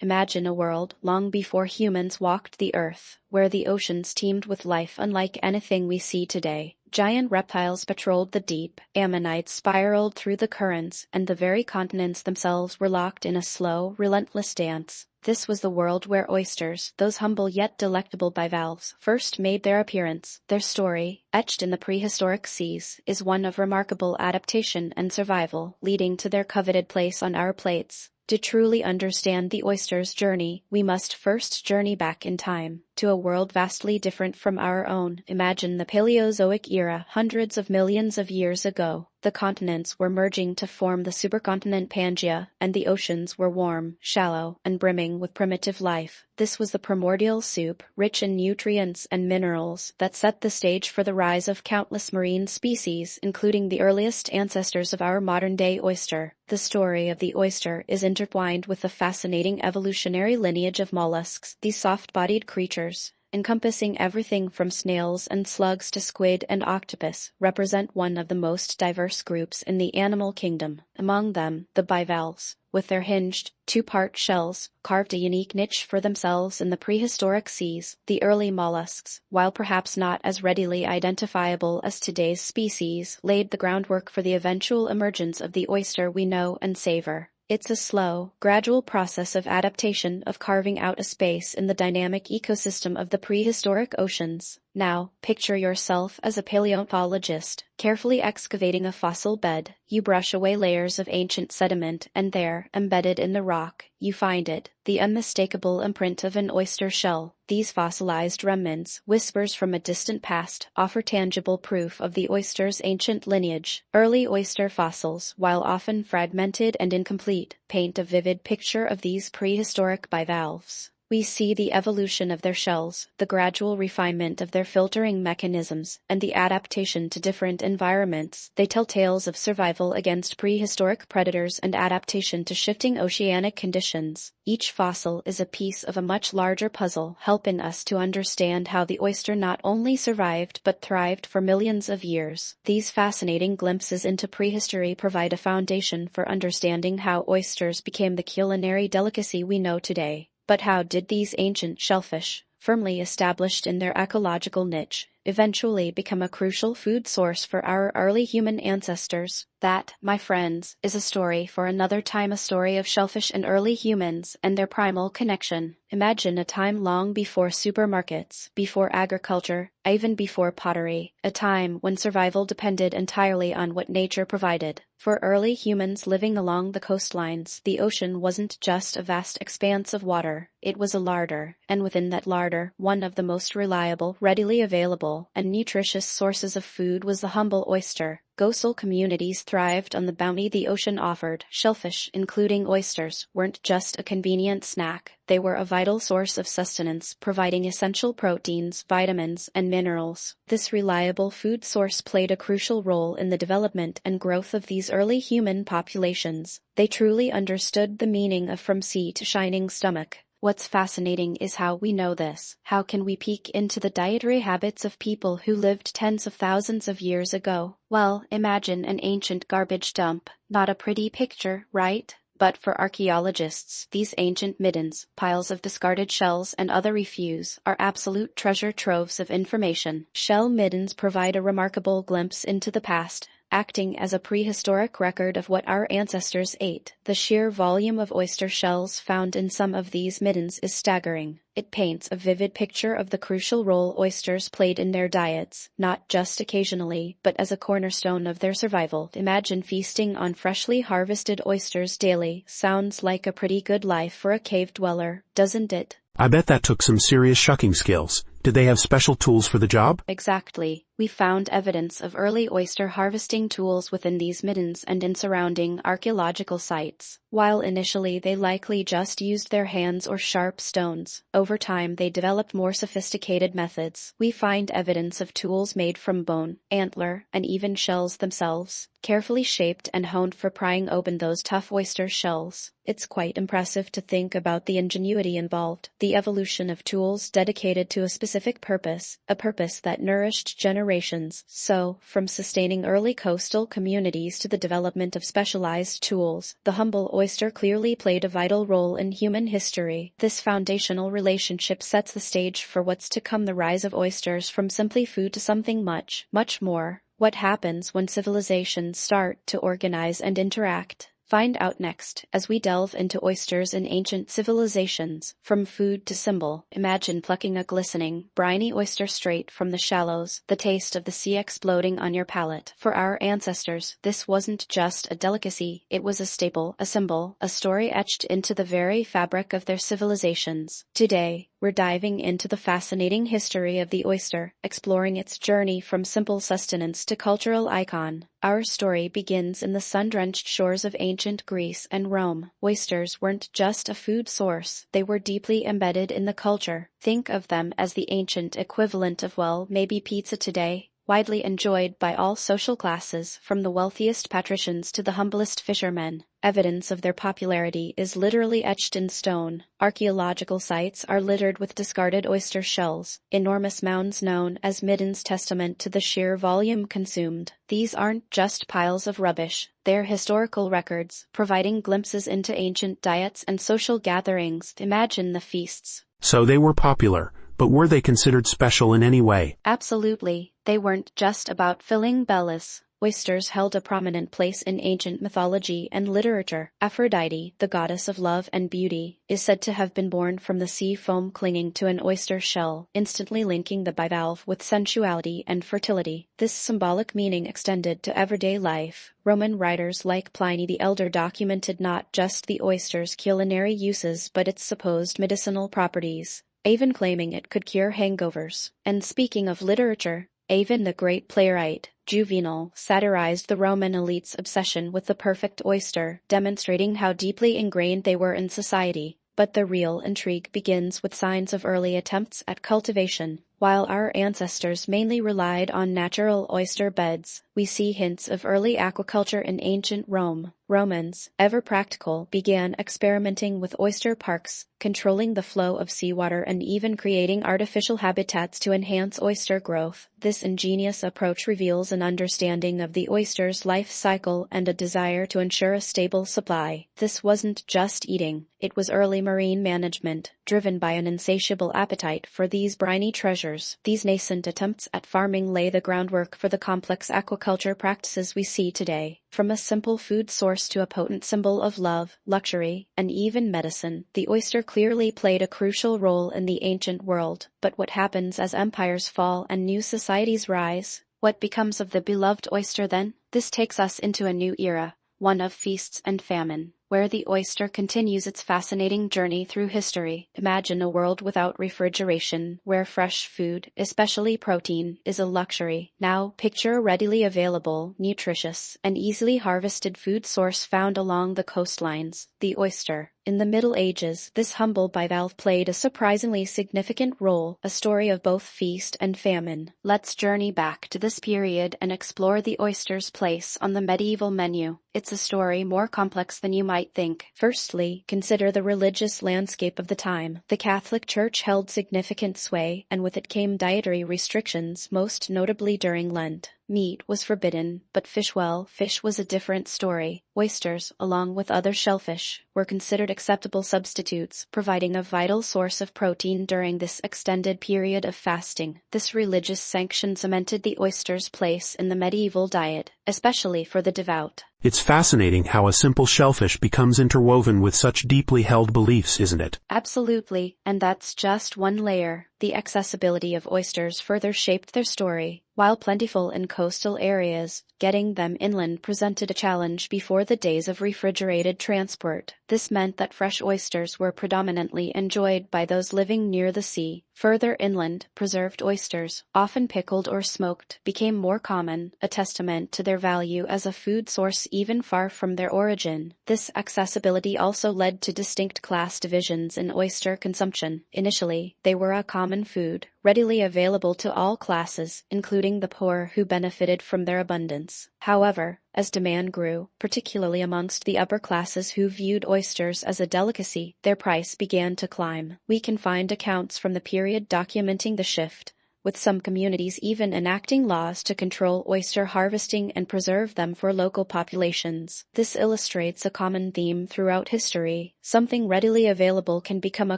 Imagine a world long before humans walked the earth, where the oceans teemed with life unlike anything we see today. Giant reptiles patrolled the deep, ammonites spiraled through the currents, and the very continents themselves were locked in a slow, relentless dance. This was the world where oysters, those humble yet delectable bivalves, first made their appearance. Their story, etched in the prehistoric seas, is one of remarkable adaptation and survival, leading to their coveted place on our plates. To truly understand the oyster's journey, we must first journey back in time, to a world vastly different from our own. Imagine the Paleozoic era hundreds of millions of years ago. The continents were merging to form the supercontinent Pangaea, and the oceans were warm, shallow, and brimming with primitive life. This was the primordial soup, rich in nutrients and minerals, that set the stage for the rise of countless marine species, including the earliest ancestors of our modern-day oyster. The story of the oyster is intertwined with the fascinating evolutionary lineage of mollusks, these soft-bodied creatures, encompassing everything from snails and slugs to squid and octopus, represent one of the most diverse groups in the animal kingdom. Among them, the bivalves, with their hinged, two-part shells, carved a unique niche for themselves in the prehistoric seas. The early mollusks, while perhaps not as readily identifiable as today's species, laid the groundwork for the eventual emergence of the oyster we know and savor. It's a slow, gradual process of adaptation, of carving out a space in the dynamic ecosystem of the prehistoric oceans. Now, picture yourself as a paleontologist, carefully excavating a fossil bed. You brush away layers of ancient sediment, and there, embedded in the rock, you find it, the unmistakable imprint of an oyster shell. These fossilized remnants, whispers from a distant past, offer tangible proof of the oyster's ancient lineage. Early oyster fossils, while often fragmented and incomplete, paint a vivid picture of these prehistoric bivalves. We see the evolution of their shells, the gradual refinement of their filtering mechanisms, and the adaptation to different environments. They tell tales of survival against prehistoric predators and adaptation to shifting oceanic conditions. Each fossil is a piece of a much larger puzzle, helping us to understand how the oyster not only survived but thrived for millions of years. These fascinating glimpses into prehistory provide a foundation for understanding how oysters became the culinary delicacy we know today. But how did these ancient shellfish, firmly established in their ecological niche, eventually become a crucial food source for our early human ancestors? That, my friends, is a story for another time, a story of shellfish and early humans and their primal connection. Imagine a time long before supermarkets, before agriculture, even before pottery, a time when survival depended entirely on what nature provided. For early humans living along the coastlines, the ocean wasn't just a vast expanse of water, it was a larder, and within that larder, one of the most reliable, readily available, and nutritious sources of food was the humble oyster. Coastal communities thrived on the bounty the ocean offered. Shellfish, including oysters, weren't just a convenient snack. They were a vital source of sustenance, providing essential proteins, vitamins, and minerals. This reliable food source played a crucial role in the development and growth of these early human populations. They truly understood the meaning of from sea to shining stomach. What's fascinating is how we know this. How can we peek into the dietary habits of people who lived tens of thousands of years ago? Well, imagine an ancient garbage dump. Not a pretty picture, right? But for archaeologists, these ancient middens, piles of discarded shells and other refuse, are absolute treasure troves of information. Shell middens provide a remarkable glimpse into the past, acting as a prehistoric record of what our ancestors ate. The sheer volume of oyster shells found in some of these middens is staggering. It paints a vivid picture of the crucial role oysters played in their diets, not just occasionally, but as a cornerstone of their survival. Imagine feasting on freshly harvested oysters daily. Sounds like a pretty good life for a cave dweller, doesn't it? I bet that took some serious shucking skills. Did they have special tools for the job? Exactly. We found evidence of early oyster harvesting tools within these middens and in surrounding archaeological sites. While initially they likely just used their hands or sharp stones, over time they developed more sophisticated methods. We find evidence of tools made from bone, antler, and even shells themselves, carefully shaped and honed for prying open those tough oyster shells. It's quite impressive to think about the ingenuity involved, the evolution of tools dedicated to a specific purpose, a purpose that nourished generations generations. So, from sustaining early coastal communities to the development of specialized tools, the humble oyster clearly played a vital role in human history. This foundational relationship sets the stage for what's to come: the rise of oysters from simply food to something much, much more. What happens when civilizations start to organize and interact? Find out next, as we delve into oysters in ancient civilizations. From food to symbol, imagine plucking a glistening, briny oyster straight from the shallows, the taste of the sea exploding on your palate. For our ancestors, this wasn't just a delicacy, it was a staple, a symbol, a story etched into the very fabric of their civilizations. Today, we're diving into the fascinating history of the oyster, exploring its journey from simple sustenance to cultural icon. Our story begins in the sun-drenched shores of ancient Greece and Rome. Oysters weren't just a food source, they were deeply embedded in the culture. Think of them as the ancient equivalent of, well, maybe pizza today. Widely enjoyed by all social classes, from the wealthiest patricians to the humblest fishermen. Evidence of their popularity is literally etched in stone. Archaeological sites are littered with discarded oyster shells, enormous mounds known as middens, testament to the sheer volume consumed. These aren't just piles of rubbish, they're historical records, providing glimpses into ancient diets and social gatherings. Imagine the feasts. So they were popular, but were they considered special in any way? Absolutely. They weren't just about filling bellies. Oysters held a prominent place in ancient mythology and literature. Aphrodite, the goddess of love and beauty, is said to have been born from the sea foam clinging to an oyster shell, instantly linking the bivalve with sensuality and fertility. This symbolic meaning extended to everyday life. Roman writers like Pliny the Elder documented not just the oyster's culinary uses but its supposed medicinal properties, even claiming it could cure hangovers. And speaking of literature, even the great playwright Juvenal satirized the Roman elite's obsession with the perfect oyster, demonstrating how deeply ingrained they were in society. But the real intrigue begins with signs of early attempts at cultivation. While our ancestors mainly relied on natural oyster beds, we see hints of early aquaculture in ancient Rome. Romans, ever practical, began experimenting with oyster parks, controlling the flow of seawater and even creating artificial habitats to enhance oyster growth. This ingenious approach reveals an understanding of the oyster's life cycle and a desire to ensure a stable supply. This wasn't just eating, it was early marine management, driven by an insatiable appetite for these briny treasures. These nascent attempts at farming lay the groundwork for the complex aquaculture practices we see today. From a simple food source to a potent symbol of love, luxury, and even medicine, the oyster clearly played a crucial role in the ancient world. But what happens as empires fall and new societies rise? What becomes of the beloved oyster then? This takes us into a new era, one of feasts and famine, where the oyster continues its fascinating journey through history. Imagine a world without refrigeration, where fresh food, especially protein, is a luxury. Now, picture a readily available, nutritious, and easily harvested food source found along the coastlines: the oyster. In the Middle Ages, this humble bivalve played a surprisingly significant role, a story of both feast and famine. Let's journey back to this period and explore the oyster's place on the medieval menu. It's a story more complex than you might think. Firstly, consider the religious landscape of the time. The Catholic Church held significant sway, and with it came dietary restrictions, most notably during Lent. Meat was forbidden, but fish was a different story. Oysters, along with other shellfish, were considered acceptable substitutes, providing a vital source of protein during this extended period of fasting. This religious sanction cemented the oyster's place in the medieval diet, especially for the devout. It's fascinating how a simple shellfish becomes interwoven with such deeply held beliefs, isn't it? Absolutely, and that's just one layer. The accessibility of oysters further shaped their story. While plentiful in coastal areas, getting them inland presented a challenge before the days of refrigerated transport. This meant that fresh oysters were predominantly enjoyed by those living near the sea. Further inland, preserved oysters, often pickled or smoked, became more common, a testament to their value as a food source even far from their origin. This accessibility also led to distinct class divisions in oyster consumption. Initially, they were a common food, readily available to all classes, including the poor who benefited from their abundance. However, as demand grew, particularly amongst the upper classes who viewed oysters as a delicacy, their price began to climb. We can find accounts from the period documenting the shift. with some communities even enacting laws to control oyster harvesting and preserve them for local populations. This illustrates a common theme throughout history. Something readily available can become a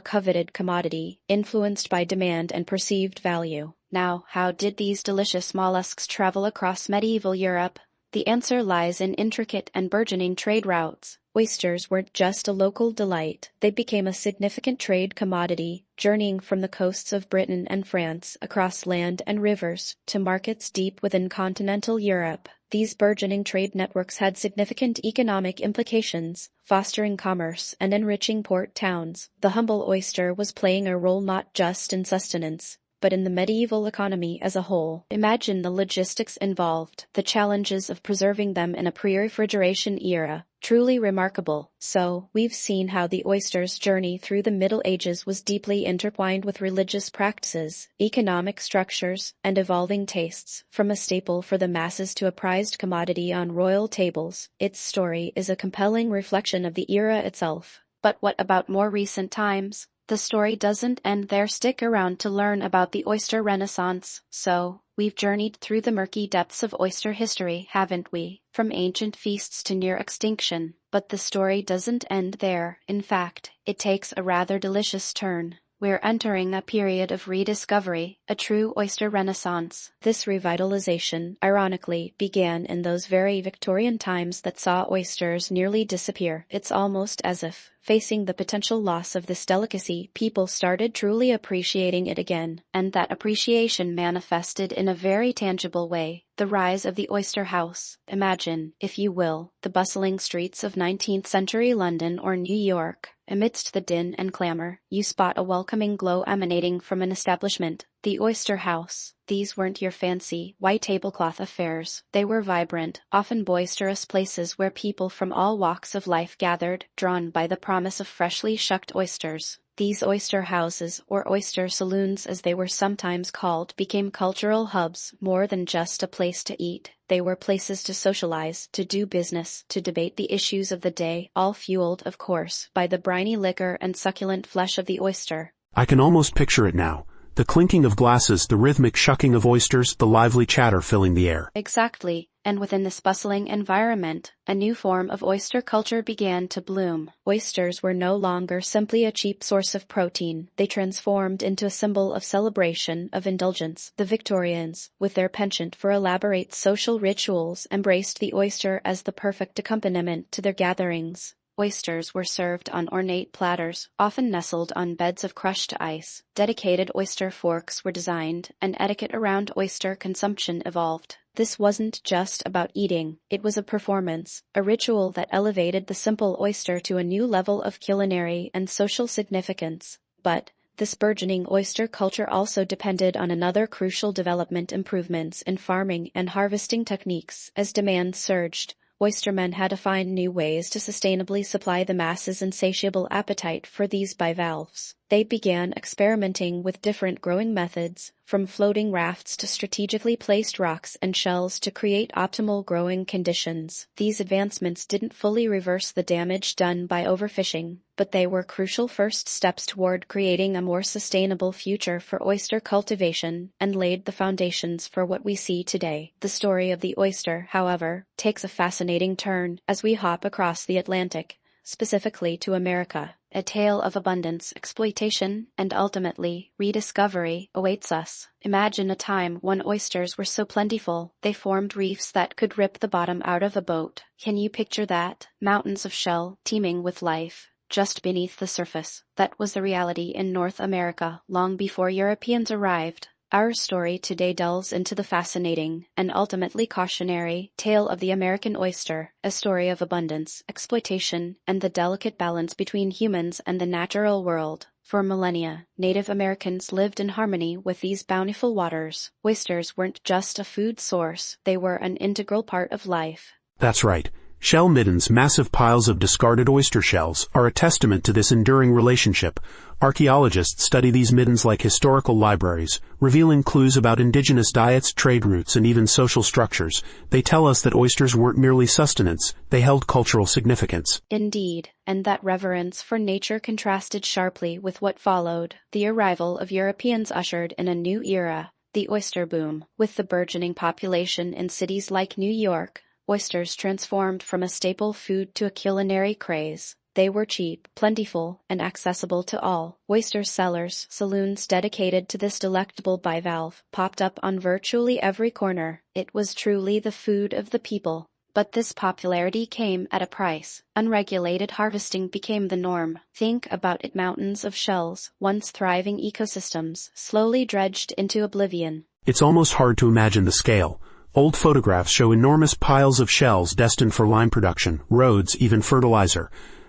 coveted commodity, influenced by demand and perceived value. Now, how did these delicious mollusks travel across medieval Europe? The answer lies in intricate and burgeoning trade routes. Oysters weren't just a local delight, they became a significant trade commodity, journeying from the coasts of Britain and France across land and rivers to markets deep within continental Europe. These burgeoning trade networks had significant economic implications, fostering commerce and enriching port towns. The humble oyster was playing a role not just in sustenance, but in the medieval economy as a whole. Imagine the logistics involved, the challenges of preserving them in a pre-refrigeration era. Truly remarkable. So, we've seen how the oyster's journey through the Middle Ages was deeply intertwined with religious practices, economic structures, and evolving tastes. From a staple for the masses to a prized commodity on royal tables, its story is a compelling reflection of the era itself. But what about more recent times? The story doesn't end there. Stick around to learn about the oyster renaissance. So, we've journeyed through the murky depths of oyster history, haven't we? From ancient feasts to near extinction. But the story doesn't end there. In fact, it takes a rather delicious turn. We're entering a period of rediscovery, a true oyster renaissance. This revitalization, ironically, began in those very Victorian times that saw oysters nearly disappear. It's almost as if, facing the potential loss of this delicacy, people started truly appreciating it again. And that appreciation manifested in a very tangible way. The rise of the oyster house. Imagine, if you will, the bustling streets of 19th century London or New York. Amidst the din and clamor, you spot a welcoming glow emanating from an establishment, the oyster house. These weren't your fancy, white tablecloth affairs. They were vibrant, often boisterous places where people from all walks of life gathered, drawn by the promise of freshly shucked oysters. These oyster houses, or oyster saloons as they were sometimes called, became cultural hubs, more than just a place to eat. They were places to socialize, to do business, to debate the issues of the day, all fueled, of course, by the briny liquor and succulent flesh of the oyster. I can almost picture it now. The clinking of glasses, the rhythmic shucking of oysters, the lively chatter filling the air. Exactly, and within this bustling environment, a new form of oyster culture began to bloom. Oysters were no longer simply a cheap source of protein. They transformed into a symbol of celebration, of indulgence. The Victorians, with their penchant for elaborate social rituals, embraced the oyster as the perfect accompaniment to their gatherings. Oysters were served on ornate platters, often nestled on beds of crushed ice. Dedicated oyster forks were designed, and etiquette around oyster consumption evolved. This wasn't just about eating, it was a performance, a ritual that elevated the simple oyster to a new level of culinary and social significance. But this burgeoning oyster culture also depended on another crucial development: improvements in farming and harvesting techniques. As demand surged, oystermen had to find new ways to sustainably supply the masses' insatiable appetite for these bivalves. They began experimenting with different growing methods, from floating rafts to strategically placed rocks and shells to create optimal growing conditions. These advancements didn't fully reverse the damage done by overfishing, but they were crucial first steps toward creating a more sustainable future for oyster cultivation and laid the foundations for what we see today. The story of the oyster, however, takes a fascinating turn as we hop across the Atlantic, specifically to America. A tale of abundance, exploitation, and ultimately, rediscovery awaits us. Imagine a time when oysters were so plentiful, they formed reefs that could rip the bottom out of a boat. Can you picture that? Mountains of shell, teeming with life, just beneath the surface. That was the reality in North America, long before Europeans arrived. Our story today delves into the fascinating, and ultimately cautionary, tale of the American oyster, a story of abundance, exploitation, and the delicate balance between humans and the natural world. For millennia, Native Americans lived in harmony with these bountiful waters. Oysters weren't just a food source, they were an integral part of life. That's right. Shell middens, massive piles of discarded oyster shells, are a testament to this enduring relationship. Archaeologists study these middens like historical libraries, revealing clues about indigenous diets, trade routes, and even social structures. They tell us that oysters weren't merely sustenance, they held cultural significance. Indeed, and that reverence for nature contrasted sharply with what followed. The arrival of Europeans ushered in a new era, The oyster boom. With the burgeoning population in cities like New York, oysters transformed from a staple food to a culinary craze. They were cheap, plentiful, and accessible to all. Oyster cellars, saloons dedicated to this delectable bivalve, popped up on virtually every corner. It was truly the food of the people. But this popularity came at a price. Unregulated harvesting became the norm. Think about it, mountains of shells, once thriving ecosystems, slowly dredged into oblivion. It's almost hard to imagine the scale. Old photographs show enormous piles of shells destined for lime production, roads, even fertilizer.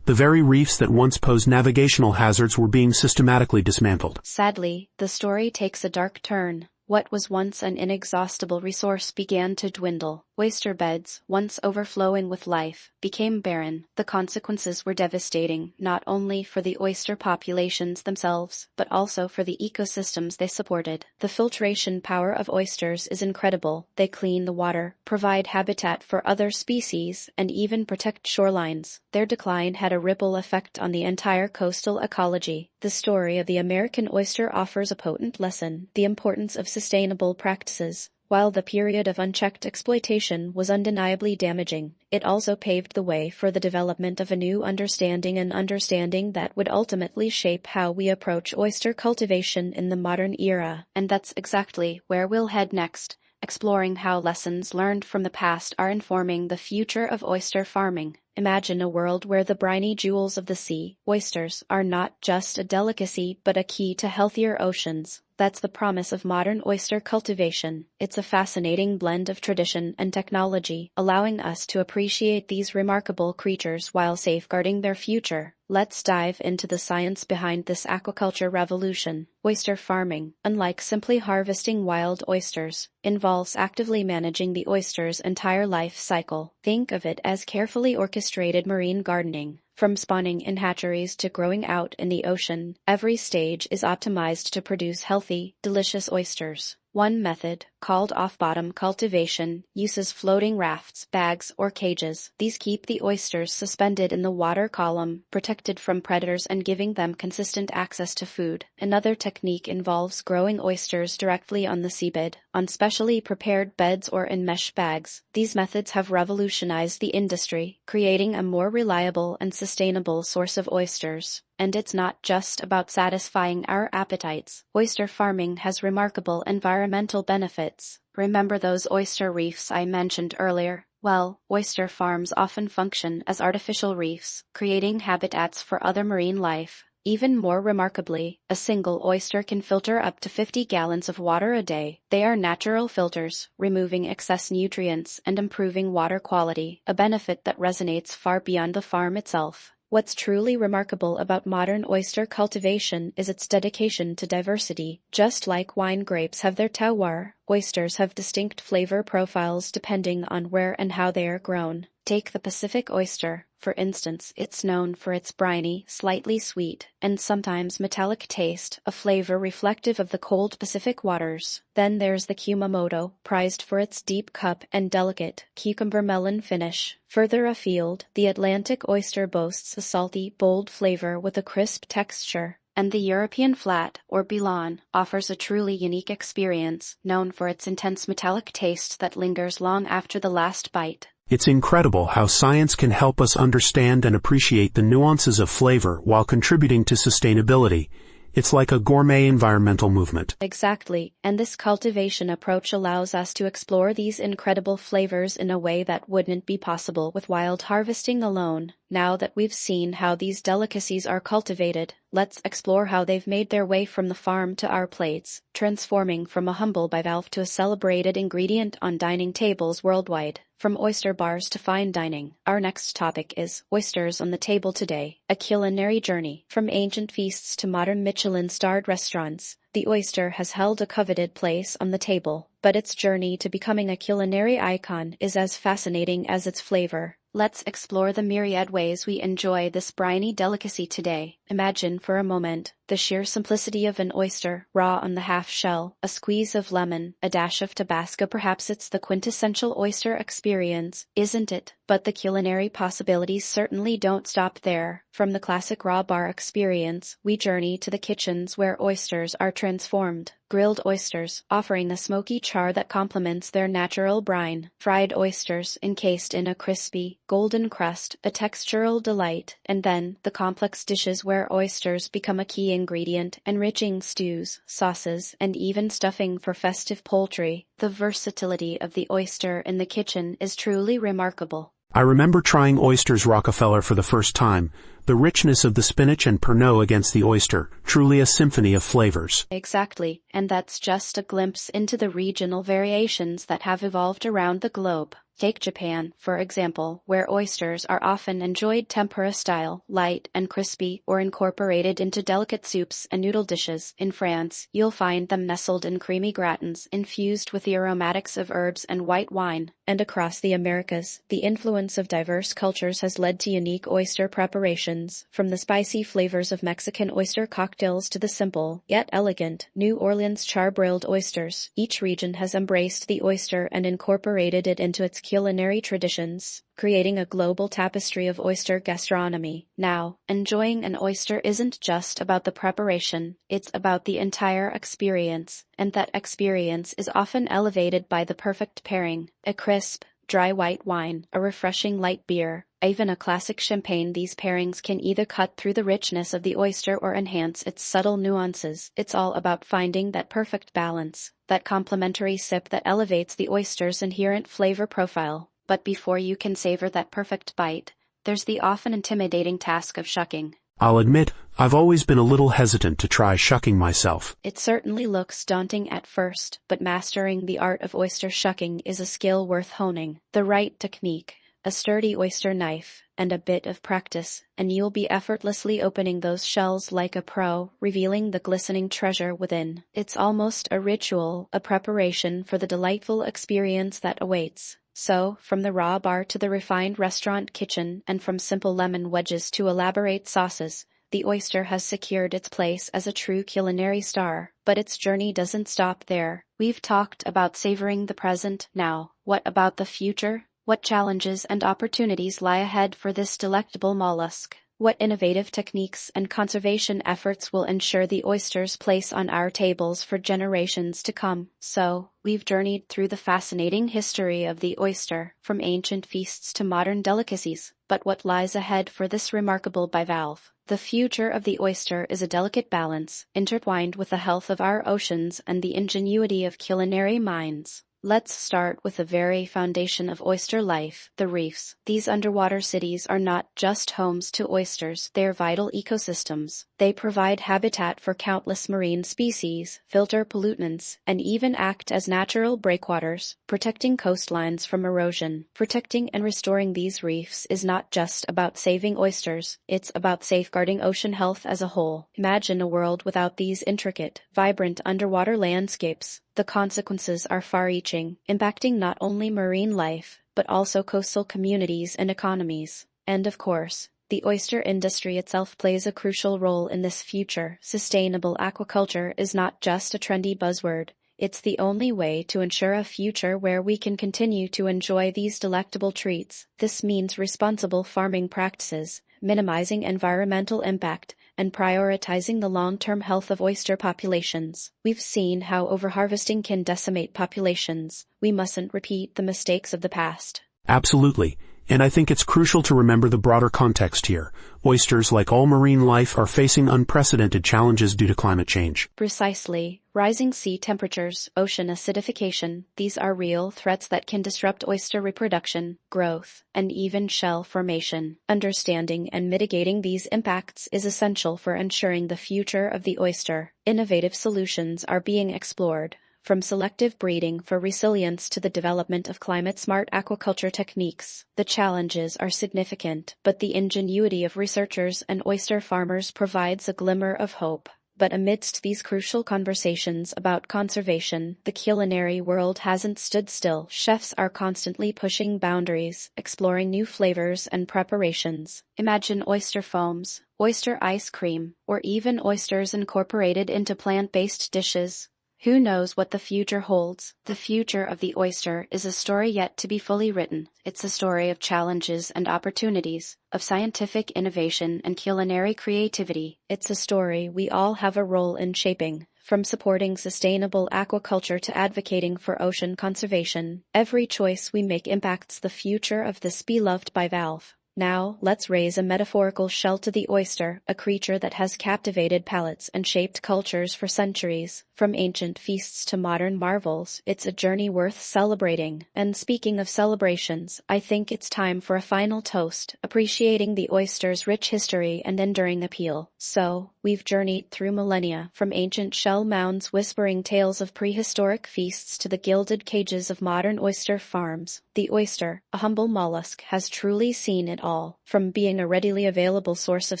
The very reefs that once posed navigational hazards were being systematically dismantled. Sadly, the story takes a dark turn. What was once an inexhaustible resource began to dwindle. Oyster beds, once overflowing with life, became barren. The consequences were devastating, not only for the oyster populations themselves, but also for the ecosystems they supported. The filtration power of oysters is incredible. They clean the water, provide habitat for other species, and even protect shorelines. Their decline had a ripple effect on the entire coastal ecology. The story of the American oyster offers a potent lesson: the importance of sustainable practices. While the period of unchecked exploitation was undeniably damaging, it also paved the way for the development of a new understanding, an understanding that would ultimately shape how we approach oyster cultivation in the modern era. And that's exactly where we'll head next, exploring how lessons learned from the past are informing the future of oyster farming. Imagine a world where the briny jewels of the sea, oysters, are not just a delicacy but a key to healthier oceans. That's the promise of modern oyster cultivation. It's a fascinating blend of tradition and technology, allowing us to appreciate these remarkable creatures while safeguarding their future. Let's dive into the science behind this aquaculture revolution. Oyster farming, unlike simply harvesting wild oysters, involves actively managing the oyster's entire life cycle. Think of it as carefully orchestrated marine gardening. From spawning in hatcheries to growing out in the ocean, every stage is optimized to produce healthy, delicious oysters. One method, called off-bottom cultivation, uses floating rafts, bags, or cages. These keep the oysters suspended in the water column, protected from predators and giving them consistent access to food. Another technique involves growing oysters directly on the seabed, on specially prepared beds or in mesh bags. These methods have revolutionized the industry, creating a more reliable and sustainable source of oysters. And it's not just about satisfying our appetites. Oyster farming has remarkable environmental benefits. Remember those oyster reefs I mentioned earlier? Well, oyster farms often function as artificial reefs, creating habitats for other marine life. Even more remarkably, a single oyster can filter up to 50 gallons of water a day. They are natural filters, removing excess nutrients and improving water quality, a benefit that resonates far beyond the farm itself. What's truly remarkable about modern oyster cultivation is its dedication to diversity. Just like wine grapes have their terroir, oysters have distinct flavor profiles depending on where and how they are grown. Take the Pacific oyster, for instance. It's known for its briny, slightly sweet, and sometimes metallic taste, a flavor reflective of the cold Pacific waters. Then there's the Kumamoto, prized for its deep cup and delicate, cucumber-melon finish. Further afield, the Atlantic oyster boasts a salty, bold flavor with a crisp texture. And the European flat, or Bilan, offers a truly unique experience, known for its intense metallic taste that lingers long after the last bite. It's incredible how science can help us understand and appreciate the nuances of flavor while contributing to sustainability. It's like a gourmet environmental movement. Exactly, and this cultivation approach allows us to explore these incredible flavors in a way that wouldn't be possible with wild harvesting alone. Now that we've seen how these delicacies are cultivated, let's explore how they've made their way from the farm to our plates, transforming from a humble bivalve to a celebrated ingredient on dining tables worldwide. From oyster bars to fine dining, our next topic is oysters on the table today, a culinary journey. From ancient feasts to modern Michelin-starred restaurants, the oyster has held a coveted place on the table, but its journey to becoming a culinary icon is as fascinating as its flavor. Let's explore the myriad ways we enjoy this briny delicacy today. Imagine for a moment the sheer simplicity of an oyster, raw on the half shell, a squeeze of lemon, a dash of Tabasco. Perhaps it's the quintessential oyster experience, isn't it? But the culinary possibilities certainly don't stop there. From the classic raw bar experience, we journey to the kitchens where oysters are transformed. Grilled oysters, offering a smoky char that complements their natural brine. Fried oysters, encased in a crispy, golden crust, a textural delight. And then, the complex dishes where oysters become a key ingredient, enriching stews, sauces, and even stuffing for festive poultry. The versatility of the oyster in the kitchen is truly remarkable. I remember trying oysters Rockefeller for the first time. The richness of the spinach and Pernod against the oyster, truly a symphony of flavors. Exactly, and that's just a glimpse into the regional variations that have evolved around the globe. Take Japan, for example, where oysters are often enjoyed tempura-style, light and crispy, or incorporated into delicate soups and noodle dishes. In France, you'll find them nestled in creamy gratins infused with the aromatics of herbs and white wine. And across the Americas, the influence of diverse cultures has led to unique oyster preparations, from the spicy flavors of Mexican oyster cocktails to the simple, yet elegant, New Orleans charbroiled oysters. Each region has embraced the oyster and incorporated it into its culinary traditions, creating a global tapestry of oyster gastronomy. Now, enjoying an oyster isn't just about the preparation, it's about the entire experience, and that experience is often elevated by the perfect pairing: a crisp, dry white wine, a refreshing light beer, even a classic champagne. These pairings can either cut through the richness of the oyster or enhance its subtle nuances. It's all about finding that perfect balance, that complementary sip that elevates the oyster's inherent flavor profile. But before you can savor that perfect bite, there's the often intimidating task of shucking. I'll admit, I've always been a little hesitant to try shucking myself. It certainly looks daunting at first, but mastering the art of oyster shucking is a skill worth honing. The right technique, a sturdy oyster knife, and a bit of practice, and you'll be effortlessly opening those shells like a pro, revealing the glistening treasure within. It's almost a ritual, a preparation for the delightful experience that awaits. So, from the raw bar to the refined restaurant kitchen, and from simple lemon wedges to elaborate sauces, the oyster has secured its place as a true culinary star. But its journey doesn't stop there. We've talked about savoring the present. Now, what about the future? What challenges and opportunities lie ahead for this delectable mollusk? What innovative techniques and conservation efforts will ensure the oyster's place on our tables for generations to come? So, we've journeyed through the fascinating history of the oyster, from ancient feasts to modern delicacies. But what lies ahead for this remarkable bivalve? The future of the oyster is a delicate balance, intertwined with the health of our oceans and the ingenuity of culinary minds. Let's start with the very foundation of oyster life, the reefs. These underwater cities are not just homes to oysters, they're vital ecosystems. They provide habitat for countless marine species, filter pollutants, and even act as natural breakwaters, protecting coastlines from erosion. Protecting and restoring these reefs is not just about saving oysters, it's about safeguarding ocean health as a whole. Imagine a world without these intricate, vibrant underwater landscapes. The consequences are far-reaching, impacting not only marine life, but also coastal communities and economies. And of course, the oyster industry itself plays a crucial role in this future. Sustainable aquaculture is not just a trendy buzzword. It's the only way to ensure a future where we can continue to enjoy these delectable treats. This means responsible farming practices, minimizing environmental impact, and prioritizing the long-term health of oyster populations. We've seen how overharvesting can decimate populations. We mustn't repeat the mistakes of the past. Absolutely. And I think it's crucial to remember the broader context here. Oysters, like all marine life, are facing unprecedented challenges due to climate change. Precisely. Rising sea temperatures, ocean acidification, these are real threats that can disrupt oyster reproduction, growth, and even shell formation. Understanding and mitigating these impacts is essential for ensuring the future of the oyster. Innovative solutions are being explored, from selective breeding for resilience to the development of climate-smart aquaculture techniques. The challenges are significant, but the ingenuity of researchers and oyster farmers provides a glimmer of hope. But amidst these crucial conversations about conservation, the culinary world hasn't stood still. Chefs are constantly pushing boundaries, exploring new flavors and preparations. Imagine oyster foams, oyster ice cream, or even oysters incorporated into plant-based dishes. Who knows what the future holds? The future of the oyster is a story yet to be fully written. It's a story of challenges and opportunities, of scientific innovation and culinary creativity. It's a story we all have a role in shaping. From supporting sustainable aquaculture to advocating for ocean conservation, every choice we make impacts the future of this beloved bivalve. Now, let's raise a metaphorical shell to the oyster, a creature that has captivated palates and shaped cultures for centuries. From ancient feasts to modern marvels, it's a journey worth celebrating. And speaking of celebrations, I think it's time for a final toast, appreciating the oyster's rich history and enduring appeal. So, we've journeyed through millennia, from ancient shell mounds whispering tales of prehistoric feasts to the gilded cages of modern oyster farms. The oyster, a humble mollusk, has truly seen it all, from being a readily available source of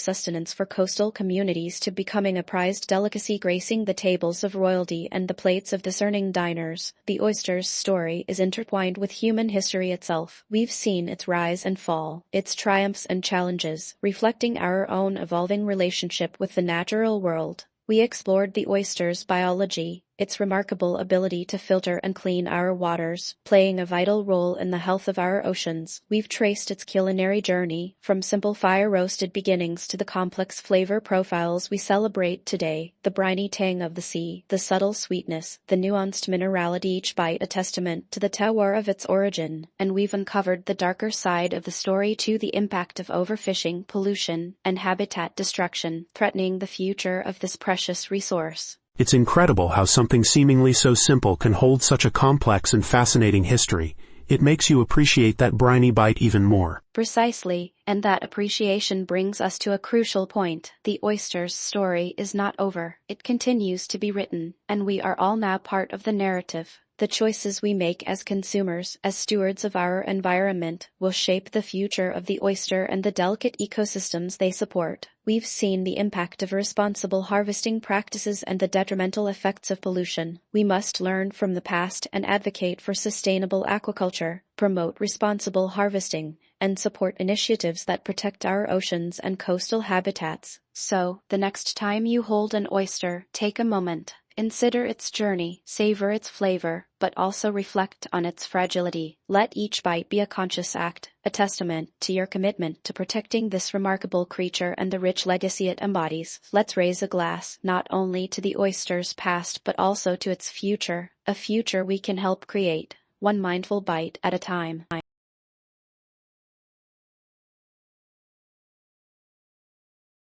sustenance for coastal communities to becoming a prized delicacy gracing the tables of royalty and the plates of discerning diners. The oyster's story is intertwined with human history itself. We've seen its rise and fall, its triumphs and challenges, reflecting our own evolving relationship with the natural world. We explored the oyster's biology, its remarkable ability to filter and clean our waters, playing a vital role in the health of our oceans. We've traced its culinary journey, from simple fire-roasted beginnings to the complex flavor profiles we celebrate today. The briny tang of the sea, the subtle sweetness, the nuanced minerality, each bite a testament to the terroir of its origin. And we've uncovered the darker side of the story too, the impact of overfishing, pollution, and habitat destruction, threatening the future of this precious resource. It's incredible how something seemingly so simple can hold such a complex and fascinating history. It makes you appreciate that briny bite even more. Precisely, and that appreciation brings us to a crucial point. The oyster's story is not over. It continues to be written, and we are all now part of the narrative. The choices we make as consumers, as stewards of our environment, will shape the future of the oyster and the delicate ecosystems they support. We've seen the impact of irresponsible harvesting practices and the detrimental effects of pollution. We must learn from the past and advocate for sustainable aquaculture, promote responsible harvesting, and support initiatives that protect our oceans and coastal habitats. So, the next time you hold an oyster, take a moment. Consider its journey, savor its flavor, but also reflect on its fragility. Let each bite be a conscious act, a testament to your commitment to protecting this remarkable creature and the rich legacy it embodies. Let's raise a glass, not only to the oyster's past but also to its future, a future we can help create, one mindful bite at a time.